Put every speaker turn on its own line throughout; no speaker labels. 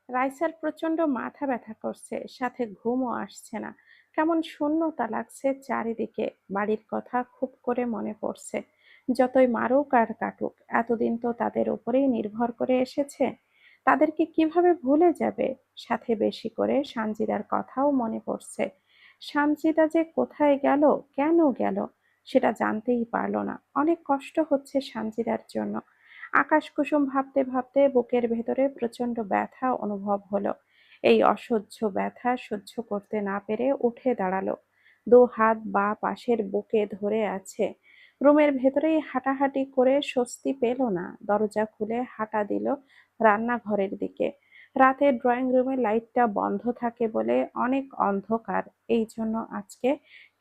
রাইসার প্রচন্ড মাথা ব্যথা করছে, সাথে ঘুমও আসছে না। কেমন শূন্যতা লাগছে চারিদিকে। বাড়ির কথা খুব করে মনে পড়ছে। যতই মারুক আর কাটুক, এতদিন তো তাদের উপরেই নির্ভর করে এসেছে। তাদেরকে কিভাবে ভুলে যাবে? সাথে বেশি করে সানজিদার কথাও মনে পড়ছে। সানজিদা যে কোথায় গেল, কেন গেল, সেটা জানতেই পারল না। অনেক কষ্ট হচ্ছে সানজিদার জন্য। আকাশ কুসুম ভাবতে ভাবতে বুকের ভেতরে প্রচন্ড ব্যথা অনুভব হলো। এই অসহ্য ব্যথা সহ্য করতে না পেরে উঠে দাঁড়ালো। দু হাত বা পাশের বুকে ধরে আছে। রুমের ভেতরেই হাঁটাহাঁটি করে স্বস্তি পেল না। দরজা খুলে হাঁটা দিল রান্নাঘরের দিকে। রাতে ড্রয়িং রুমে লাইটটা বন্ধ থাকে বলে অনেক অন্ধকার, এই জন্য আজকে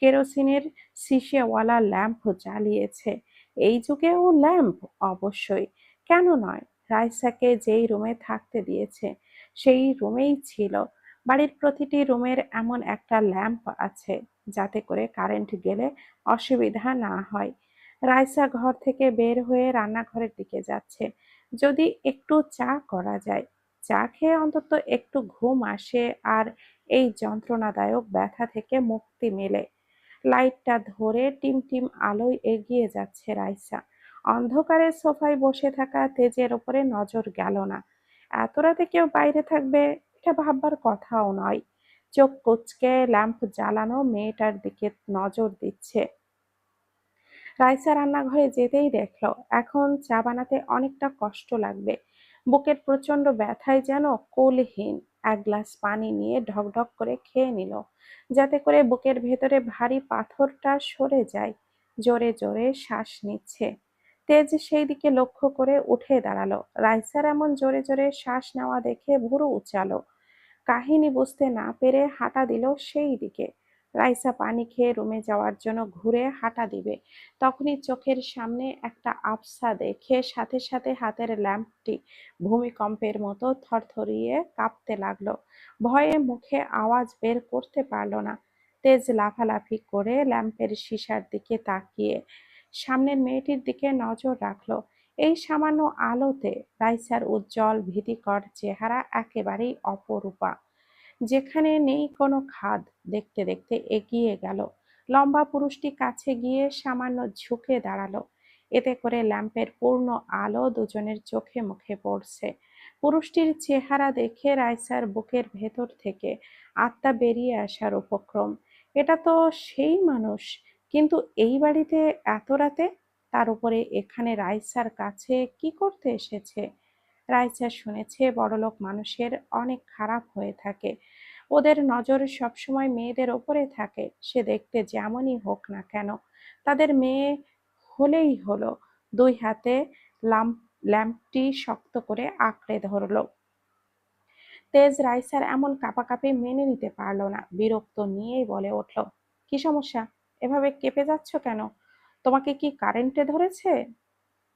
কেরোসিনের শিশেওয়ালা ল্যাম্প জ্বালিয়েছে। এই যুগেও ল্যাম্প? অবশ্যই, কেন নয়। রাইসাকে যেই রুমে থাকতে দিয়েছে সেই রুমেই ছিল। বাড়ির প্রতিটি রুমের এমন একটা ল্যাম্প আছে, যাতে করে কারেন্ট গেলে অসুবিধা না হয়। রাইসা ঘর থেকে বের হয়ে রান্নাঘরের দিকে যাচ্ছে। যদি একটু চা করা যায়, চা খেয়ে অন্তত একটু ঘুম আসে আর এই যন্ত্রণাদায়ক ব্যথা থেকে মুক্তি মেলে। লাইটটা ধরে টিমটিম আলোয় এগিয়ে যাচ্ছে রাইসা। অন্ধকারে সোফায় বসে থাকা তেজের ওপরে নজর গেল না। এত রাতে কেউ বাইরে থাকবে, এটা ভাববার কথাও নয়। চোখ কুঁচকে ল্যাম্প জ্বালানো মেয়েটার দিকে নজর দিচ্ছে। রাইসা রান্নাঘরে যেতেই দেখলো এখন চা বানাতে অনেকটা কষ্ট লাগবে। বুকের প্রচন্ড ব্যথায় যেন কুলহীন। এক গ্লাস পানি নিয়ে ঢকঢক করে খেয়ে নিল, যাতে করে বুকের ভেতরে ভারী পাথরটা সরে যায়। জোরে জোরে শ্বাস নিচ্ছে। তেজ সেই দিকে লক্ষ্য করে উঠে দাঁড়ালো। রাইসার এমন জোরে জোরে শ্বাস নেওয়া দেখে ভুরু উচালো। কাহিনী বুঝতে না পেরে হাঁটা দিল সেই দিকে। রাইসা পানি খেয়ে রুমে যাওয়ার জন্য ঘুরে হাঁটা দিবে, তখনই চোখের সামনে একটা আবছা দেখে সাথে সাথে হাতের ল্যাম্পটি ভূমিকম্পের মতো থরথরিয়ে কাঁপতে লাগলো। ভয়ে মুখে আওয়াজ বের করতে পারল না। তেজ লাফালাফি করে ল্যাম্পের শিশার দিকে তাকিয়ে সামনের মেয়েটির দিকে নজর রাখলো। এই সামান্য আলোতে রাইসার উজ্জ্বল ভীতিকর চেহারা একেবারেই অপরূপা। যেখানে নেই কোনো খাদ। দেখতে দেখতে এগিয়ে গেল। লম্বা পুরুষটি কাছে গিয়ে সামান্য ঝুঁকে দাঁড়ালো। এতে করে ল্যাম্পের পূর্ণ আলো দুজনের চোখে মুখে পড়ছে। পুরুষটির চেহারা দেখে রাইসার বুকের ভেতর থেকে আত্মা বেরিয়ে আসার উপক্রম। এটা তো সেই মানুষ, কিন্তু এই বাড়িতে এত রাতে, তার উপরে এখানে রাইসার কাছে কি করতে এসেছে? রাইসা শুনেছে বড়লোক মানুষের অনেক খারাপ হয়ে থাকে। ওদের নজর সবসময় মেয়েদের ওপরে থাকে, সে দেখতে যেমনই হোক না কেন। তাদের মেয়ে হলেই হলো। দুই হাতে ল্যাম্পটি শক্ত করে আঁকড়ে ধরলো। তেজ রাইসার এমন কাঁপাকাঁপি মেনে নিতে পারল না। বিরক্ত নিয়েই বলে উঠল, কি সমস্যা? এভাবে কেঁপে যাচ্ছ কেন? তোমাকে কি কারেন্টে ধরেছে?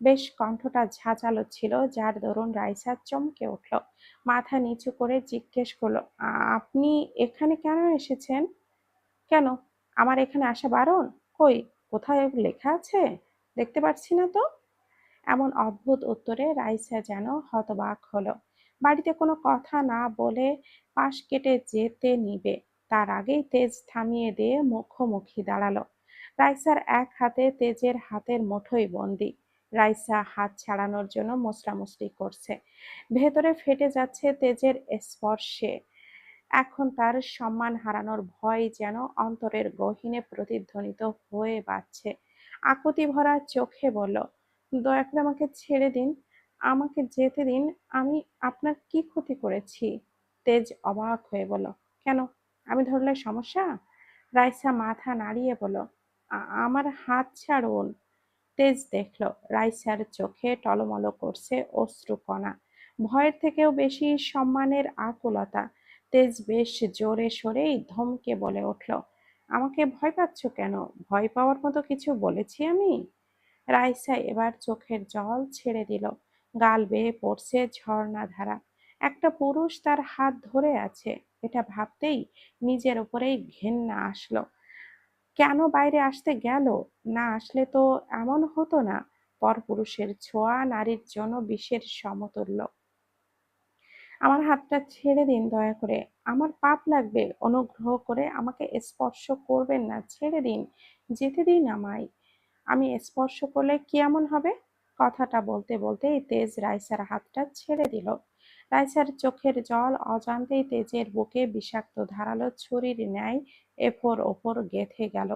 বেশ কণ্ঠটা ঝাঁঝালো ছিল, যার দরুন রাইসা চমকে উঠল। মাথা নিচু করে জিজ্ঞেস করলো, আপনি এখানে কেন এসেছেন? কেন? আমার এখানে আসা বারণ? কই, কোথায় লেখা আছে? দেখতে পাচ্ছি না তো। এমন অদ্ভুত উত্তরে রাইসা যেন হতবাক হলো। বাড়িতে কোনো কথা না বলে পাশ কেটে যেতে নিবে, তার আগেই তেজ থামিয়ে দিয়ে মুখোমুখি দাঁড়ালো। রাইসার এক হাতে তেজের হাতের মুঠোয় বন্দি। রাইসা হাত ছাড়ানোর জন্য মুচড়ামুচড়ি করছে। ভেতরে ফেটে যাচ্ছে তেজের স্পর্শে। এখন তার সম্মান হারানোর ভয় যেন অন্তরের গহীনে প্রতিধ্বনিত হয়ে বাজছে। আকুতি ভরা চোখে বলল, দয়া করে আমাকে ছেড়ে দিন, আমাকে যেতে দিন। আমি আপনার কি ক্ষতি করেছি? তেজ অবাক হয়ে বলল, কেন? আমি ধরলে সমস্যা? রাইসা মাথা নাড়িয়ে বলল, আমার হাত ছাড়ুন। তেজ দেখল রাইসার চোখে টলমল করছে অশ্রুকণা। ভয়ের থেকেও বেশি সম্মানের আকুলতা। তেজ বেশ জোরে সরেই ধমকে বলে উঠল, আমাকে ভয় পাচ্ছ কেন? ভয় পাওয়ার মতো কিছু বলেছি আমি? রাইসা এবার চোখের জল ছেড়ে দিল। গাল বেয়ে পড়ছে ঝর্ণা ধারা। একটা পুরুষ তার হাত ধরে আছে, এটা ভাবতেই নিজের উপরেই ঘেন্না আসলো। কেন বাইরে আসতে গেল? না আসলে তো এমন হতো না। পরপুরুষের ছোঁয়া নারীর জন্য বিষের সমতুল্য। আমার হাতটা ছেড়ে দিন দয়া করে। আমার পাপ লাগবে। অনুগ্রহ করে আমাকে স্পর্শ করবেন না। ছেড়ে দিন। যেতে দিন আমায়। আমি স্পর্শ করলে কি এমন হবে? কথাটা বলতে বলতেই তেজ রাইসার হাতটা ছেড়ে দিল। রাইসার চোখের জল অজান্তেই তেজের বুকে বিষাক্ত ধারালো ছুরির ন্যায় এফোর ওপর গেঁথে গেল।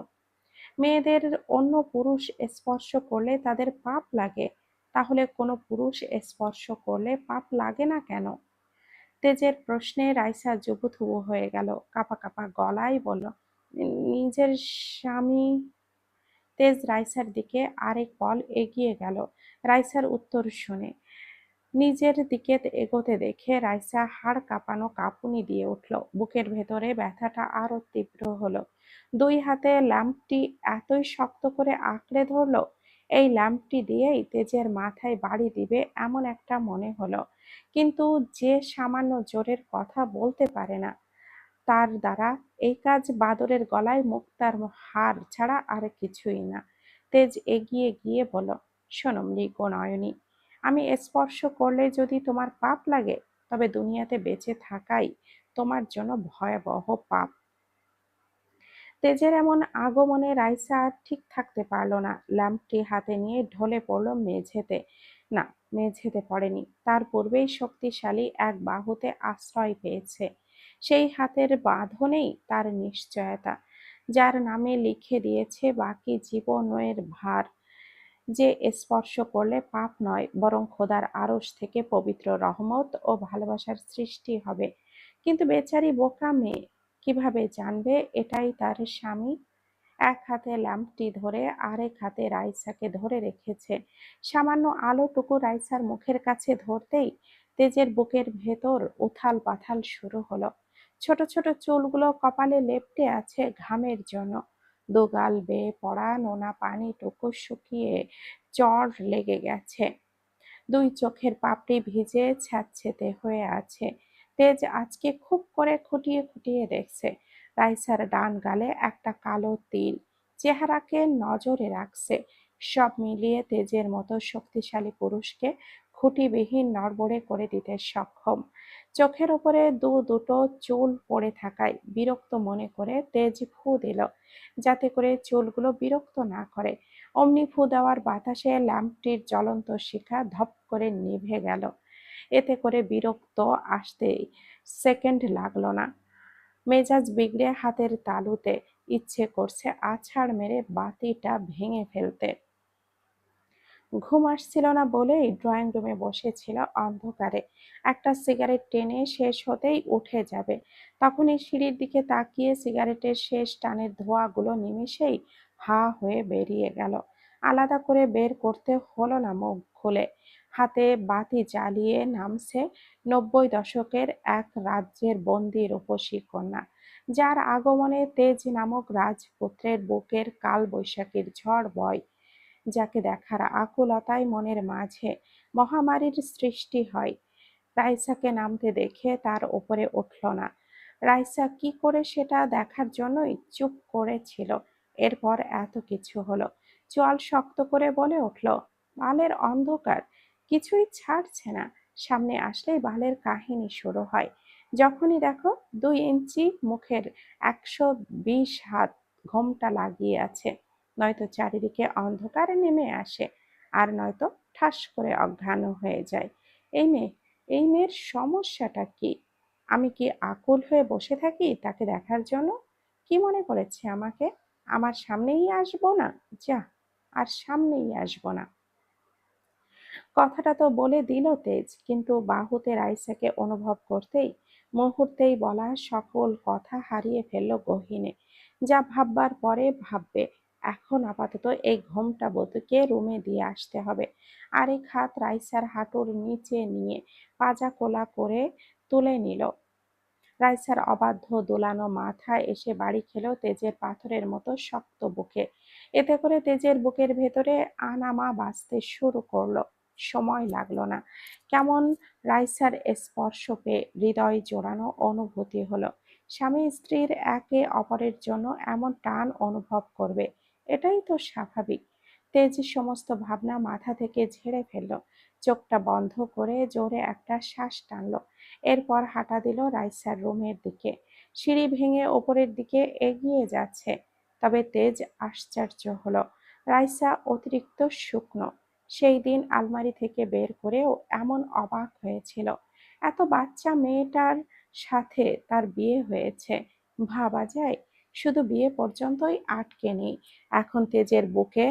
মেয়েদের অন্য পুরুষ স্পর্শ করলে তাদের পাপ লাগে, তাহলে কোনো পুরুষ স্পর্শ করলে পাপ লাগে না কেন? তেজের প্রশ্নে রাইসা জবুথুবু হয়ে গেল, কাঁপা কাঁপা গলায় বলল, নিজের স্বামী। তেজ রাইসার দিকে আরেক পল এগিয়ে গেল রাইসার উত্তর শুনে। নিজের দিকে এগোতে দেখে রাইসা হাড় কাঁপানো কাঁপুনি দিয়ে উঠল। বুকের ভেতরে ব্যথাটা আরো তীব্র হলো। দুই হাতে ল্যাম্পটি এতই শক্ত করে আঁকড়ে ধরলো, এই ল্যাম্পটি দিয়েই তেজের মাথায় বাড়ি দিবে এমন একটা মনে হলো। কিন্তু যে সামান্য জোরের কথা বলতে পারে না, তার দ্বারা এই কাজ বাদরের গলায় মুক্তার হার ছাড়া আর কিছুই না। তেজ এগিয়ে গিয়ে বলল, শোনো মৃগনয়নী, আমি স্পর্শ করলে যদি তোমার পাপ লাগে, তবে দুনিয়াতে বেঁচে থাকাই তোমার জন্য ভয়াবহ পাপ। তেজের এমন আগমনে রাইসা আর ঠিক থাকতে পারল না। ল্যাম্পটি হাতে নিয়ে ঢলে পড়ল মেঝেতে। না, মেঝেতে পড়েনি, তার পূর্বেই শক্তিশালী এক বাহুতে আশ্রয় পেয়েছে। সেই হাতের বাঁধনেই তার নিশ্চয়তা, যার নামে লিখে দিয়েছে বাকি জীবনের ভার। যে স্পর্শ করলে পাপ নয়, বরং খোদার আরশ থেকে পবিত্র রহমত ও ভালোবাসার সৃষ্টি হবে। কিন্তু বেচারি বোকা মেয়ে কিভাবে জানবে এটাই তার স্বামী? এক হাতে ল্যাম্পটি ধরে আরেক হাতে রাইসাকে ধরে রেখেছে। সামান্য আলোটুকু রাইসার মুখের কাছে ধরতেই তেজের বুকের ভেতর উথাল পাথাল শুরু হলো। ছোট ছোট চুলগুলো কপালে লেপ্টে আছে ঘামের জন্য। দুগাল বেয়ে পড়া নোনা পানিটুকু শুকিয়ে চড় লেগে গেছে। দুই চোখের পাপড়ি ভিজে স্যাঁতসেঁতে হয়ে আছে। তেজ আজকে খুব করে খুঁটিয়ে খুঁটিয়ে দেখছে। রাইসার ডান গালে একটা কালো তিল চেহারাকে নজরে রাখছে। সব মিলিয়ে তেজের মতো শক্তিশালী পুরুষকে খুঁটিবিহীন নড়বড়ে করে দিতে সক্ষম। চোখের উপরে দুটো চুল পড়ে থাকায় বিরক্ত মনে করে তেজ ফু দিল, যাতে করে চুলগুলো বিরক্ত না করে। অমনি ফু দেওয়ার বাতাসে ল্যাম্পটির জ্বলন্ত শিখা ধপ করে নিভে গেল। এতে করে বিরক্ত আসতেই সেকেন্ড লাগলো না। মেজাজ বিগড়ে হাতের তালুতে ইচ্ছে করছে আছাড় মেরে বাতিটা ভেঙে ফেলতে। ঘুম আসছিল না বলেই ড্রয়িং রুমে বসেছিল অন্ধকারে। একটা সিগারেট টেনে শেষ হতেই উঠে যাবে, তখনই সিঁড়ির দিকে তাকিয়ে সিগারেটের শেষ টানের ধোঁয়াগুলো নিমেষেই হা হয়ে বেরিয়ে গেল। আলাদা করে বের করতে হলো না মুখ খুলে। হাতে বাতি জ্বালিয়ে নামছে 90 দশকের এক রাজ্যের বন্দি রূপসী কন্যা, যার আগমনে তেজ নামক রাজপুত্রের বুকের কাল বৈশাখীর ঝড় বয়, যাকে দেখার আকুলতায় মনের মাঝে মহামারীর সৃষ্টি হয়। রাইসাকে নামতে দেখে তার উপরে উঠল না। রাইসা কি করে সেটা দেখার জন্যই চুপ করেছিল। এরপর এত কিছু হলো। চোয়াল শক্ত করে বলে উঠল, বালের অন্ধকার কিছুই ছাড়ছে না। সামনে আসলেই বালের কাহিনী শুরু হয়। যখনই দেখো 2 ইঞ্চি মুখের 120 হাত ঘোমটা লাগিয়ে আছে, নয়তো চারিদিকে অন্ধকার নেমে আসে, আর নয়তো ঠাস করে অজ্ঞান হয়ে যায়। এই মেয়ে, এই মেয়ের সমস্যাটা কি? আমি কি আকুল হয়ে বসে থাকি তাকে দেখার জন্য? কি মনে করেছে আমাকে? আমার সামনেই আসবো না? যা, আর সামনেই আসবো না। কথাটা তো বলে দিল তেজ, কিন্তু বাহুতে রাইসাকে অনুভব করতেই মুহূর্তেই বলা সকল কথা হারিয়ে ফেলল গহীনে। যা ভাববার পরে ভাববে। এখন আপাতত এই ঘোমটা বধূকে রুমে দিয়ে আসতে হবে। আরেক হাত রাইসার হাঁটুর নিচে নিয়ে পাজা কোলা করে তুলে নিল। রাইসার অবাধ্য দোলানো মাথা এসে বাড়ি খেল তেজের পাথরের মতো শক্ত বুকে। এতে করে তেজের বুকের ভেতরে আনামা বাজতে শুরু করলো। সময় লাগলো না। কেমন রাইসার স্পর্শ পেয়ে হৃদয় জোড়ানো অনুভূতি হলো। স্বামী স্ত্রীর একে অপরের জন্য এমন টান অনুভব করবে, এটাই তো স্বাভাবিক। তেজ সমস্ত ভাবনা মাথা থেকে ঝেড়ে ফেললো। চোখটা বন্ধ করে জোরে একটা শ্বাস টানলো। এরপর হাঁটা দিল রাইসার রুমের দিকে। সিঁড়ি ভেঙে ওপরের দিকে এগিয়ে যাচ্ছে। তবে তেজ আশ্চর্য হলো, রাইসা অতিরিক্ত শুকনো। সেই দিন আলমারি থেকে বের করেও এমন অবাক হয়েছিল। এত বাচ্চা মেয়েটার সাথে তার বিয়ে হয়েছে, ভাবা যায়? শুধু বিয়ে পর্যন্তই আটকে নেই, এখন তেজের বুকে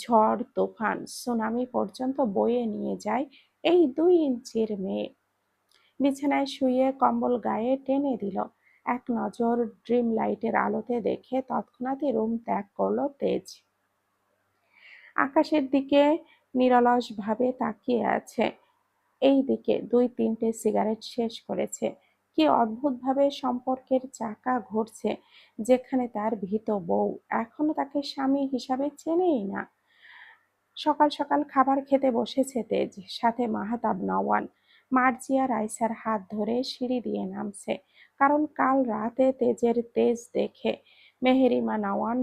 ঝড় তুফান সুনামি পর্যন্ত বয়ে নিয়ে যায় এই 2 ইঞ্চির মেয়ে। বিছানায় শুয়ে কম্বল গায়ে টেনে দিল। এক নজর ড্রিম লাইটের আলোতে দেখে তৎক্ষণাৎই রুম ত্যাগ করলো তেজ। আকাশের দিকে নিরলসভাবে তাকিয়ে আছে। এই দিকে 2-3টে সিগারেট শেষ করেছে। কি অদ্ভুতভাবে সম্পর্কের চাকা ঘুরছে, যেখানে তার ভীত বউ এখনো তাকে স্বামী হিসাবে চেনেই না। সকাল সকাল খাবার খেতে বসেছে তেজ, সাথে মাহতাব নওয়ান। মার্জিয়া রাইসার হাত ধরে সিঁড়ি দিয়ে নামছে, কারণ কাল রাতে তেজের তেজ দেখে মেহেরিমা নওয়ান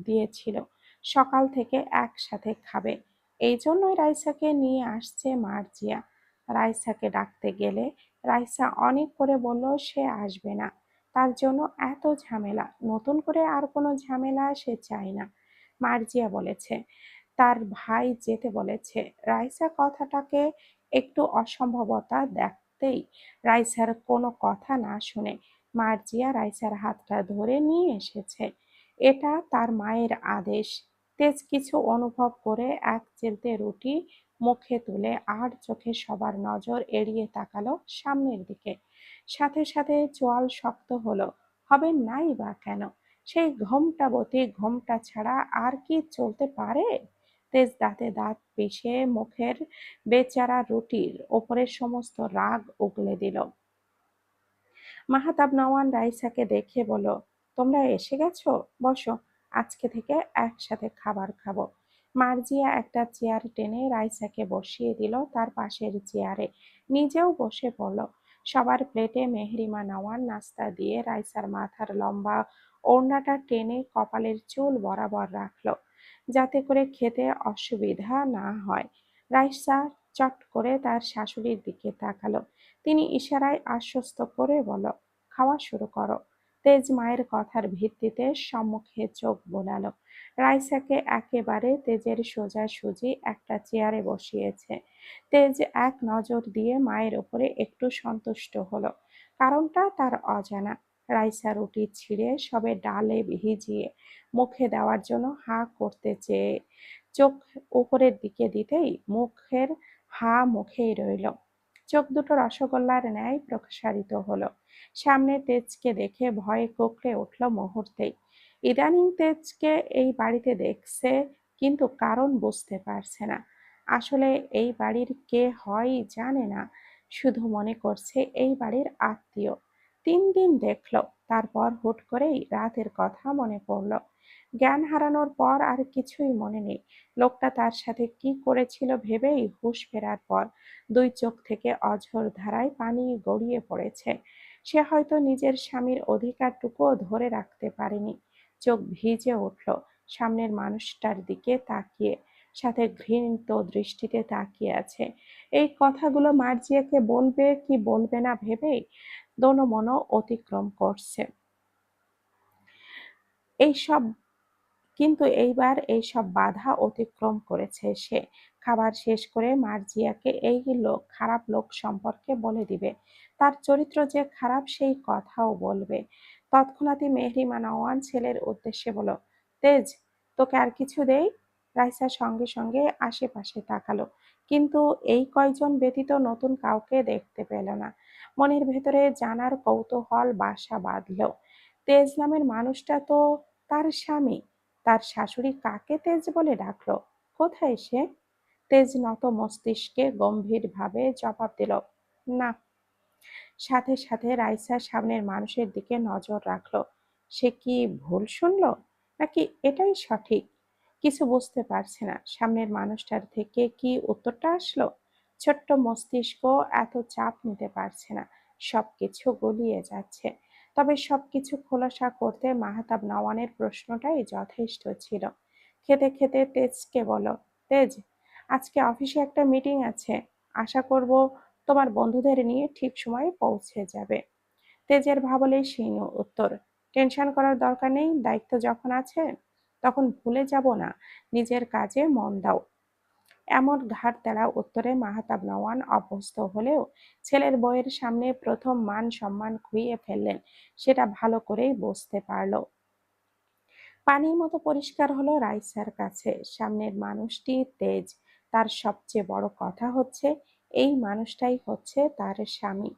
দিয়েছিল সকাল থেকে একসাথে খাবে। এই জন্যই রাইসাকে নিয়ে আসছে মার্জিয়া। রাইসাকে ডাকতে গেলে রাইসা অনেক করে বলল সে আসবে না, তার জন্য এত ঝামেলা, নতুন করে আর কোনো ঝামেলা সে চায় না। মার্জিয়া বলেছে তার ভাই যেতে বলেছে। রাইসা কথাটাকে একটু অসম্ভবতা দেখতেই রাইসার কোনো কথা না শুনে মার্জিয়া রাইসার হাতটা ধরে নিয়ে এসেছে। এটা তার মায়ের আদেশ। তেজ কিছু অনুভব করে এক চিলতে রুটি মুখে তুলে আর চোখে সবার নজর এড়িয়ে তাকালো সামনের দিকে। সাথে সাথে চোয়াল শক্ত হলো, হবে নাই বা কেন? সেই ঘোমটাবতী ঘোমটা ছাড়া আর কি চলতে পারে? তেজ দাঁতে দাঁত পিষে মুখের বেচারা রুটির ওপরের সমস্ত রাগ উগলে দিল। মাহতাব নওয়ান রাইসাকে দেখে বলল, তোমরা এসে গেছো, বসো, আজকে থেকে একসাথে খাবার খাবো। মার্জিয়া একটা চেয়ার টেনে রাইসাকে বসিয়ে দিল তার পাশের চেয়ারে, নিজেও বসে পড়ল। সবার প্লেটে মেহরিমা নওয়ান নাস্তা দিয়ে রাইসার মাথার লম্বা ওড়নাটা টেনে কপালের চুল বরাবর রাখলো, যাতে করে খেতে অসুবিধা না হয়। রাইসা চট করে তার শাশুড়ির দিকে তাকালো। তিনি ইশারায় আশ্বস্ত করে বলল, খাওয়া শুরু করো। তেজ মায়ের কথার ভিত্তিতে সম্মুখে চোখ বোলালো। রাইসাকে একেবারে তেজের সোজাসুজি একটা চেয়ারে বসিয়েছে। তেজ এক নজর দিয়ে মায়ের উপরে একটু সন্তুষ্ট হলো। কারণটা তার অজানা। রাইসা রুটি ছিঁড়ে সবে ডালে ভিজিয়ে মুখে দেওয়ার জন্য হাঁ করতে চেয়ে চোখ উপরের দিকে দিতেই মুখের হা মুখেই রইল। চোখ দুটো রসগোল্লার ন্যায় প্রসারিত হলো। সামনে তেজকে দেখে ভয়ে কুঁকড়ে উঠল মুহূর্তেই। ইদানিং তেজকে এই বাড়িতে দেখছে, কিন্তু কারণ বুঝতে পারছে না। আসলে এই বাড়ির কে হয় জানে না, শুধু মনে করছে এই বাড়ির আত্মীয়। 3 দিন দেখল, তারপর হুট করেই রাতের কথা মনে পড়ল। জ্ঞান হারানোর পর আর কিছুই মনে নেই। লোকটা তার সাথে কি করেছিল ভেবেই হুঁশ ফেরার পর 2 চোখ থেকে অঝোর ধারায় পানি গড়িয়ে পড়েছে। সে হয়তো নিজের স্বামীর অধিকারটুকুও ধরে রাখতে পারেনি। চোখ ভিজে উঠল সামনের মানুষটার দিকে তাকিয়ে, সাথে ঘৃণিত দৃষ্টিতে তাকিয়ে আছে। এই কথাগুলো মার্জিয়াকে বলবে কি বলবে না ভেবেই দোনো-মনো অতিক্রম করছে। এইসব কিন্তু এইবার এইসব বাধা অতিক্রম করেছে সে। খাবার শেষ করে মার্জিয়াকে এই খারাপ লোক সম্পর্কে বলে দিবে। তার চরিত্র যে খারাপ সেই কথাও বলবে। তৎক্ষণাৎই মেহরিমা নওয়ান ছেলের উদ্দেশ্যে বলল, তেজ, তোকে আর কিছু দেই? রাইসা সঙ্গে সঙ্গে আশেপাশে তাকালো, কিন্তু এই কয়জন ব্যতীত নতুন কাউকে দেখতে পেল না। মনের ভেতরে জানার কৌতূহল বাসা বাঁধল। তেজ নামের মানুষটা তো তার স্বামী। তার শাশুড়ি কাকে তেজ বলে ডাকলো? কোথায় সে? তেজ নত মস্তিষ্কে গম্ভীরভাবে জবাব দিল, না। সাথে সাথে রাইসা সামনের মানুষের দিকে নজর রাখলো। সে কি ভুল শুনলো, নাকি এটাই সঠিক? কিছু বুঝতে পারছে না। সামনের মানুষটার থেকে কি উত্তরটা আসলো? ছোট্ট মস্তিষ্ক এত চাপ নিতে পারছে না, সবকিছু গলিয়ে যাচ্ছে। তবে সবকিছু খোলাসা করতে মাহতাব নওয়ানের প্রশ্নটাই যথেষ্ট ছিল। খেতে খেতে তেজকে বলো, তেজ, আজকে অফিসে একটা মিটিং আছে, আশা করব তোমার বন্ধুদের নিয়ে ঠিক সময়ে পৌঁছে যাবে। তেজের ভাবলেই সেই উত্তর। টেনশন করার দরকার নেই, দায়িত্ব যখন আছে তখন ভুলে যাব না, নিজের কাজে মন দাও। এমন ঘাড় তেরা উত্তরে মাহতাব নওয়ান অভ্যস্ত হলেও ছেলের বউয়ের সামনে প্রথম মান সম্মান খুইয়ে ফেললেন, সেটা ভালো করেই বুঝতে পারল। পানির মতো পরিষ্কার হলো রাইসার কাছে সামনের মানুষটি তেজ। তার সবচেয়ে বড় কথা হচ্ছে এই মানুষটাই হচ্ছে তার স্বামী,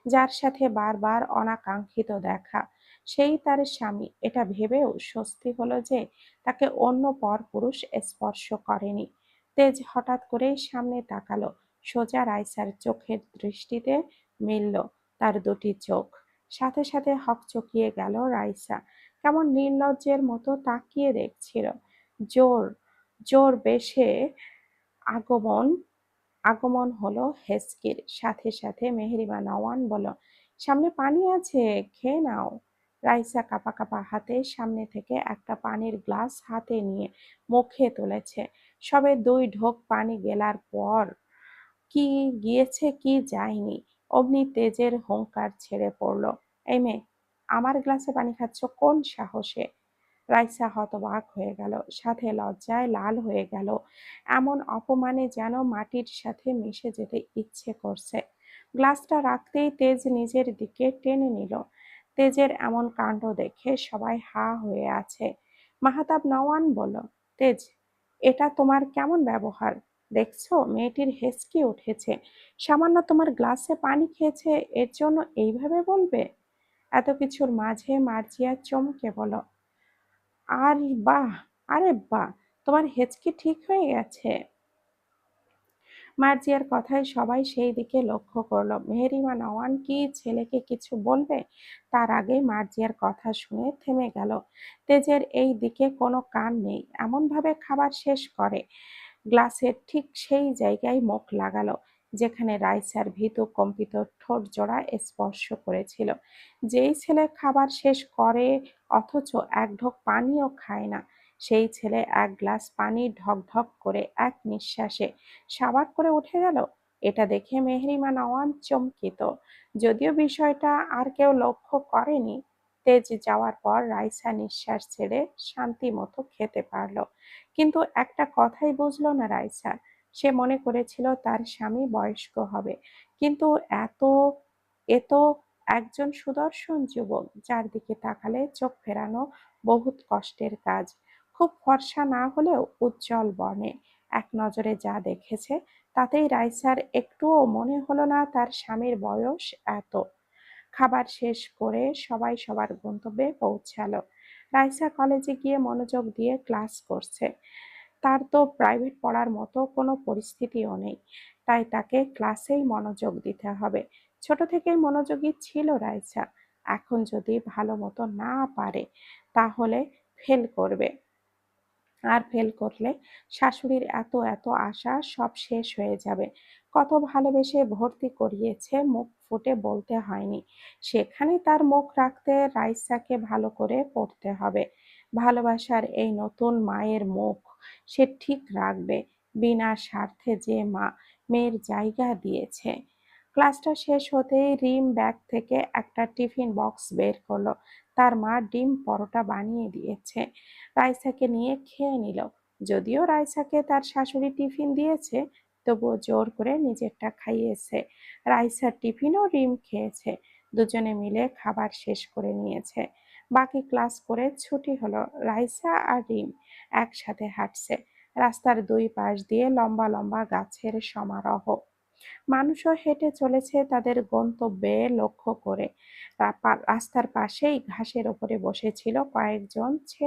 যার সাথে বারবার অনাকাঙ্ক্ষিত দেখা। সেই তার স্বামী, এটা ভেবেও স্বস্তি হলো যে তাকে অন্য পরপুরুষ স্পর্শ করেনি। তেজ হঠাৎ করেই সামনে তাকালো, সোজা রাইসার চোখের দৃষ্টিতে মিলল তার দুটি চোখ। সাথে সাথে হকচকিয়ে গেল রাইসা, কেমন নির্লজ্জের মতো তাকিয়ে দেখছিল। জোর জোর বেশে আগমন আগমন হলো হেস্কির। সাথে সাথে মেহেরিমা নওয়ান বলল, সামনে পানি আছে, খেয়ে নাও। রাইসা কাঁপা কাঁপা হাতে সামনে থেকে একটা পানির গ্লাস হাতে নিয়ে মুখে তুলেছে। সবে 2 ঢোক পানি গেলার পর কি গিয়েছে কি যায়নি, অমনি তেজের হুংকার ছেড়ে পড়ল, এই মেয়ে, আমার গ্লাসে পানি খাচ্ছ কোন সাহসে? রাইসা হতবাক হয়ে গেল, সাথে লজ্জায় লাল হয়ে গেল। এমন অপমানে যেন মাটির সাথে মিশে যেতে ইচ্ছে করছে। গ্লাসটা রাখতেই তেজ নিজের দিকে টেনে নিল। তেজের এমন কাণ্ড দেখে সবাই হা হয়ে আছে। মাহতাব নওয়ান বলল, তেজ, এটা তোমার কেমন ব্যবহার? দেখছো মেয়েটির হেঁচকি উঠেছে, সামান্য তোমার গ্লাসে পানি খেয়েছে, এর জন্য এইভাবে বলবে? এত কিছুর মাঝে মার্জিয়া চমকে বলল, আর বাহ, আরে বাহ, তোমার হেঁচকি ঠিক হয়ে গেছে। মার্জিয়ার কথায় সবাই সেই দিকে লক্ষ্য করলো। মেহেরিমা নওয়ান কি ছেলেকে কিছু বলবে, তার আগেই মার্জিয়ার কথা শুনে থেমে গেল। তেজের এই দিকে কোনো কান নেই, এমন ভাবে খাবার শেষ করে গ্লাসের ঠিক সেই জায়গায় মুখ লাগালো যেখানে রাইসার ভীতু কম্পিত ঠোঁট জোড়া স্পর্শ করেছিল। যেই ছেলে খাবার শেষ করে অথচ এক ঢোক পানিও খায় না, সেই ছেলে এক গ্লাস পানি ঢক ঢক করে এক নিঃশ্বাসে সাবাক করে উঠে গেল। এটা দেখে মেহরিমা নওয়ান চমকিত, যদিও বিষয়টা আর কেউ লক্ষ্য করেনি। তেজ যাওয়ার পর রাইসা নিঃশ্বাস ছেড়ে শান্তি মতো খেতে পারল। কিন্তু একটা কথাই বুঝলো না রাইসা। সে মনে করেছিল তার স্বামী বয়স্ক হবে, কিন্তু এত এ তো একজন সুদর্শন যুবক, যার দিকে তাকালে চোখ ফেরানো বহুত কষ্টের কাজ। খুব ফর্সা না হলেও উজ্জ্বল বর্ণে। এক নজরে যা দেখেছে তাতেই রাইসার একটুও মনে হলো না তার স্বামীর বয়স এত। খাবার শেষ করে সবাই সবার গন্তব্যে পৌঁছালো। রাইসা কলেজে গিয়ে মনোযোগ দিয়ে ক্লাস করছে। তার তো প্রাইভেট পড়ার মতো কোনো পরিস্থিতিও নেই, তাই তাকে ক্লাসেই মনোযোগ দিতে হবে। ছোট থেকেই মনোযোগী ছিল রাইসা, এখন যদি ভালো মতো না পারে তাহলে ফেল করবে। আর ফেল করলে শাশুড়ির এত এত আশা সব শেষ হয়ে যাবে। কত ভালোবেসে ভর্তি করিয়েছে, মুখ ফুটে বলতে হয়নি। সেখানে তার মুখ রাখতে রাইসাকে ভালো করে পড়তে হবে। ভালোবাসার এই নতুন মায়ের মুখ সে ঠিক রাখবে। বিনা স্বার্থে যে মা মেয়ের জায়গা দিয়েছে। ক্লাসটা শেষ হতেই রিম ব্যাগ থেকে একটা টিফিন বক্স বের করলো। তার মা ডিম পরোটা বানিয়ে দিয়েছে, রাইসাকে নিয়ে খেয়ে নিল। যদিও রাইসাকে তার শাশুড়ি টিফিন দিয়েছে, তবুও জোর করে নিজেরটা খাইয়েছে। রাইসার টিফিনও রিম খেয়েছে। দুজনে মিলে খাবার শেষ করে নিয়েছে। বাকি ক্লাস করে ছুটি হলো। রাইসা আর রিম একসাথে হাঁটছে। রাস্তার দুই পাশ দিয়ে লম্বা লম্বা গাছের সমারোহ। মানুষও হেঁটে চলেছে তাদের গন্তব্যে লক্ষ্য করে। রাস্তার পাশেই ঘাসের ওপরে বসেছিল কয়েকজন ছেলে।